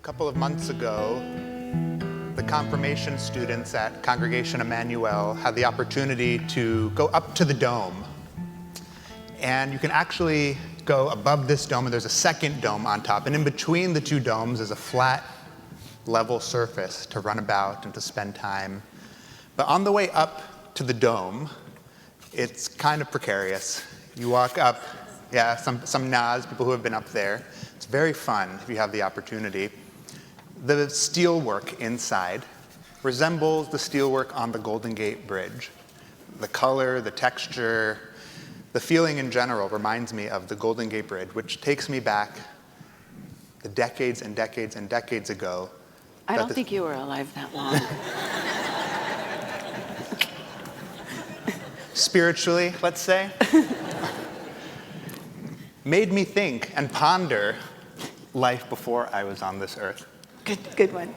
couple of months ago, the confirmation students at Congregation Emanu-El had the opportunity to go up to the dome. And you can actually go above this dome, and there's a second dome on top. And in between the two domes is a flat, level surface to run about and to spend time. But on the way up to the dome, it's kind of precarious. You walk up, some nods, people who have been up there. It's very fun if you have the opportunity. The steelwork inside resembles the steelwork on the Golden Gate Bridge. The color, the texture, the feeling in general reminds me of the Golden Gate Bridge, which takes me back the decades and decades and decades ago. I don't think you were alive that long. Spiritually, let's say, made me think and ponder life before I was on this earth. Good one.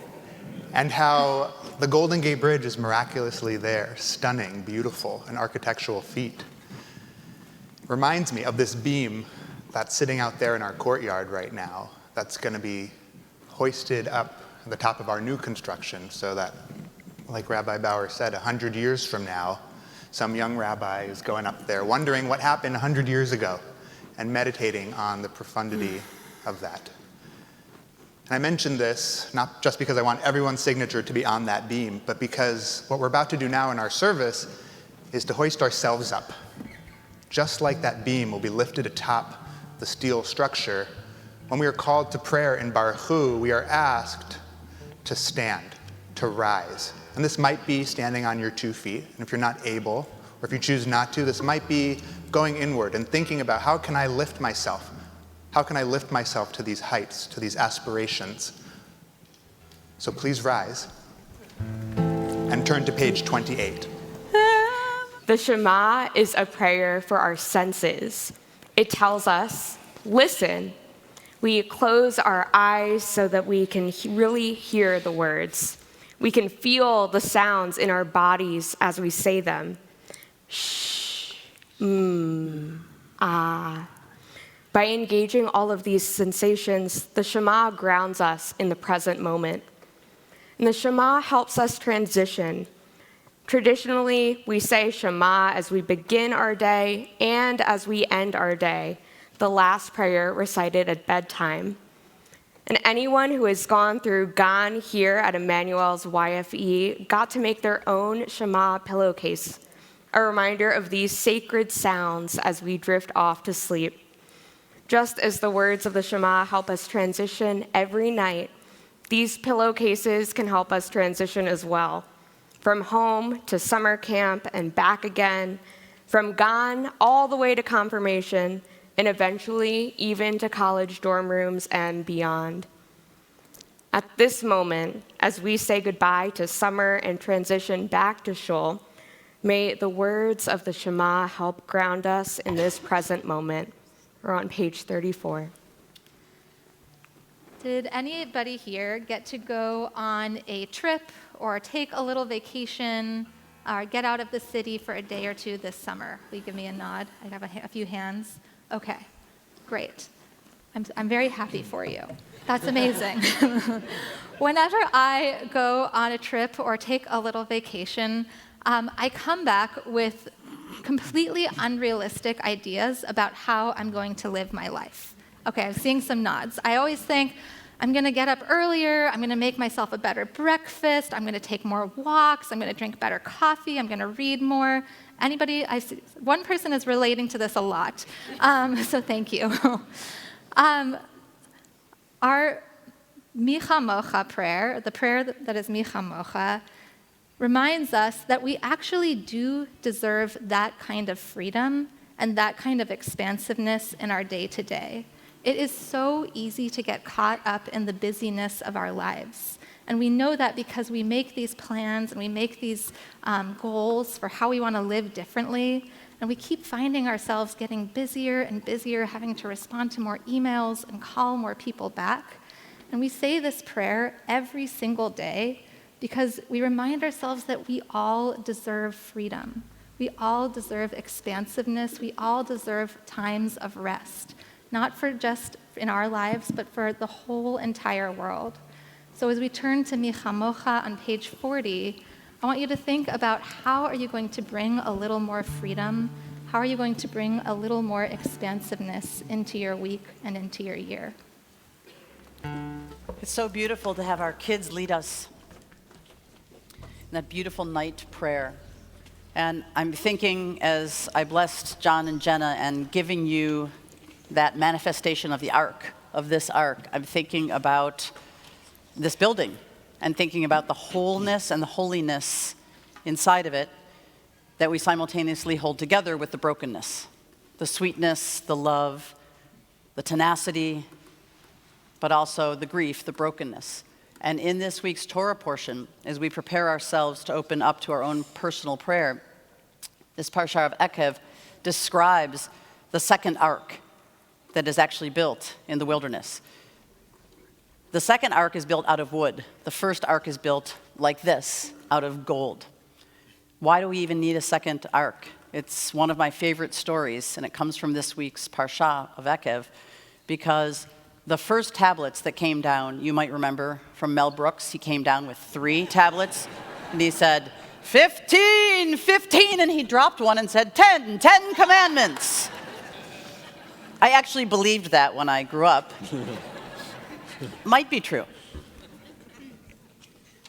And how the Golden Gate Bridge is miraculously there, stunning, beautiful, an architectural feat. Reminds me of this beam that's sitting out there in our courtyard right now that's going to be hoisted up at the top of our new construction so that, like Rabbi Bauer said, 100 years from now, some young rabbi is going up there wondering what happened 100 years ago and meditating on the profundity of that. And I mention this not just because I want everyone's signature to be on that beam, but because what we're about to do now in our service is to hoist ourselves up. Just like that beam will be lifted atop the steel structure, when we are called to prayer in Baruch Hu, we are asked to stand, to rise. And this might be standing on your 2 feet, and if you're not able, or if you choose not to, this might be going inward and thinking about how can I lift myself? How can I lift myself to these heights, to these aspirations? So please rise and turn to page 28. The Shema is a prayer for our senses. It tells us, listen. We close our eyes so that we can really hear the words. We can feel the sounds in our bodies as we say them. Shh, ah. By engaging all of these sensations, the Shema grounds us in the present moment. And the Shema helps us transition. Traditionally, we say Shema as we begin our day and as we end our day, the last prayer recited at bedtime. And anyone who has gone through Gan here at Emanu-El's YFE got to make their own Shema pillowcase, a reminder of these sacred sounds as we drift off to sleep. Just as the words of the Shema help us transition every night, these pillowcases can help us transition as well. From home to summer camp and back again, from Gan all the way to confirmation, and eventually even to college dorm rooms and beyond. At this moment, as we say goodbye to summer and transition back to Shul, may the words of the Shema help ground us in this present moment. We're on page 34. Did anybody here get to go on a trip or take a little vacation or get out of the city for a day or two this summer? Will you give me a nod? I have a few hands. Okay, great. I'm very happy for you. That's amazing. Whenever I go on a trip or take a little vacation, I come back with completely unrealistic ideas about how I'm going to live my life. Okay, I'm seeing some nods. I always think, I'm going to get up earlier, I'm going to make myself a better breakfast, I'm going to take more walks, I'm going to drink better coffee, I'm going to read more. Anybody? I see, one person is relating to this a lot, so thank you. Our Micha Mocha prayer, the prayer that is Micha Mocha, reminds us that we actually do deserve that kind of freedom and that kind of expansiveness in our day-to-day. It is so easy to get caught up in the busyness of our lives. And we know that because we make these plans and we make these goals for how we want to live differently, and we keep finding ourselves getting busier and busier, having to respond to more emails and call more people back. And we say this prayer every single day because we remind ourselves that we all deserve freedom. We all deserve expansiveness. We all deserve times of rest, not for just in our lives, but for the whole entire world. So as we turn to Mi Chamocha on page 40, I want you to think about how are you going to bring a little more freedom? How are you going to bring a little more expansiveness into your week and into your year? It's so beautiful to have our kids lead us in that beautiful night prayer. And I'm thinking, as I blessed John and Jenna and giving you that manifestation of the ark, of this ark, I'm thinking about this building and thinking about the wholeness and the holiness inside of it that we simultaneously hold together with the brokenness, the sweetness, the love, the tenacity, but also the grief, the brokenness. And in this week's Torah portion, as we prepare ourselves to open up to our own personal prayer, this Parsha of Ekev describes the second ark that is actually built in the wilderness. The second ark is built out of wood. The first ark is built like this, out of gold. Why do we even need a second ark? It's one of my favorite stories, and it comes from this week's Parsha of Ekev, because the first tablets that came down, you might remember from Mel Brooks, he came down with 3 tablets, and he said, 15, 15, and he dropped one and said, 10 commandments. I actually believed that when I grew up. Might be true.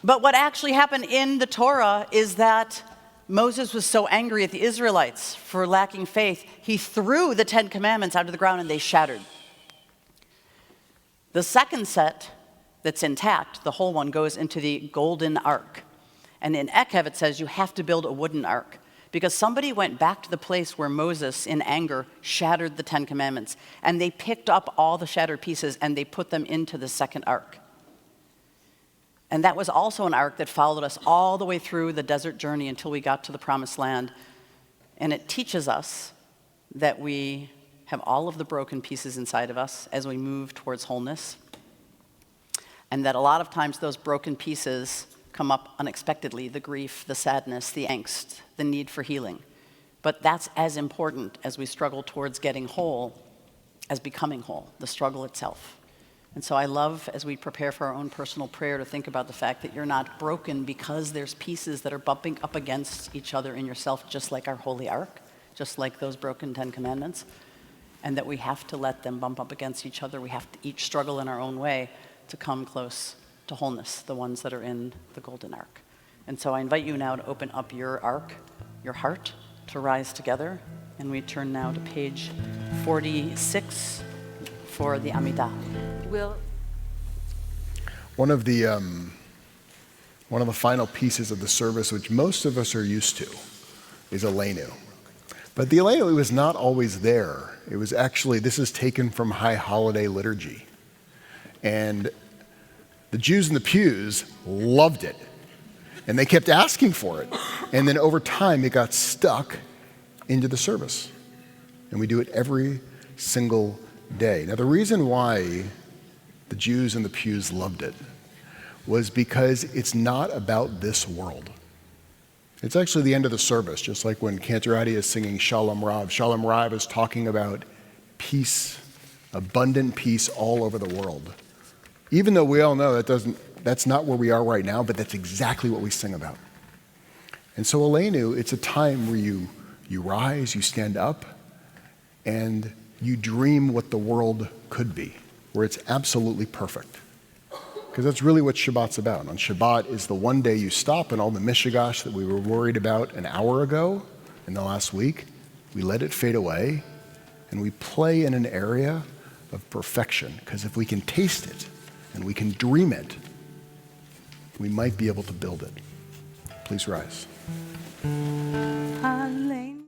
But what actually happened in the Torah is that Moses was so angry at the Israelites for lacking faith, he threw the 10 commandments out of the ground and they shattered. The second set that's intact, the whole one, goes into the golden ark. And in Ekev it says you have to build a wooden ark because somebody went back to the place where Moses, in anger, shattered the 10 commandments. And they picked up all the shattered pieces and they put them into the second ark. And that was also an ark that followed us all the way through the desert journey until we got to the promised land. And it teaches us that we have all of the broken pieces inside of us as we move towards wholeness. And that a lot of times those broken pieces come up unexpectedly, the grief, the sadness, the angst, the need for healing. But that's as important as we struggle towards getting whole as becoming whole, the struggle itself. And so I love, as we prepare for our own personal prayer, to think about the fact that you're not broken because there's pieces that are bumping up against each other in yourself, just like our holy ark, just like those broken 10 commandments, and that we have to let them bump up against each other. We have to each struggle in our own way to come close to wholeness, the ones that are in the golden ark. And so I invite you now to open up your ark, your heart, to rise together. And we turn now to page 46 for the Amidah. One of the final pieces of the service, which most of us are used to, is Elenu. But the Elenu was not always there. It was actually, this is taken from High Holiday liturgy. And the Jews in the pews loved it. And they kept asking for it. And then over time, it got stuck into the service. And we do it every single day. Now, the reason why the Jews in the pews loved it was because it's not about this world. It's actually the end of the service, just like when Cantorati is singing Shalom Rav. Shalom Rav is talking about peace, abundant peace all over the world. Even though we all know that's not where we are right now, but that's exactly what we sing about. And so Elenu, it's a time where you rise, you stand up, and you dream what the world could be, where it's absolutely perfect. Because that's really what Shabbat's about. On Shabbat is the one day you stop and all the mishigash that we were worried about an hour ago in the last week, we let it fade away and we play in an area of perfection. Because if we can taste it and we can dream it, we might be able to build it. Please rise. Alleluia.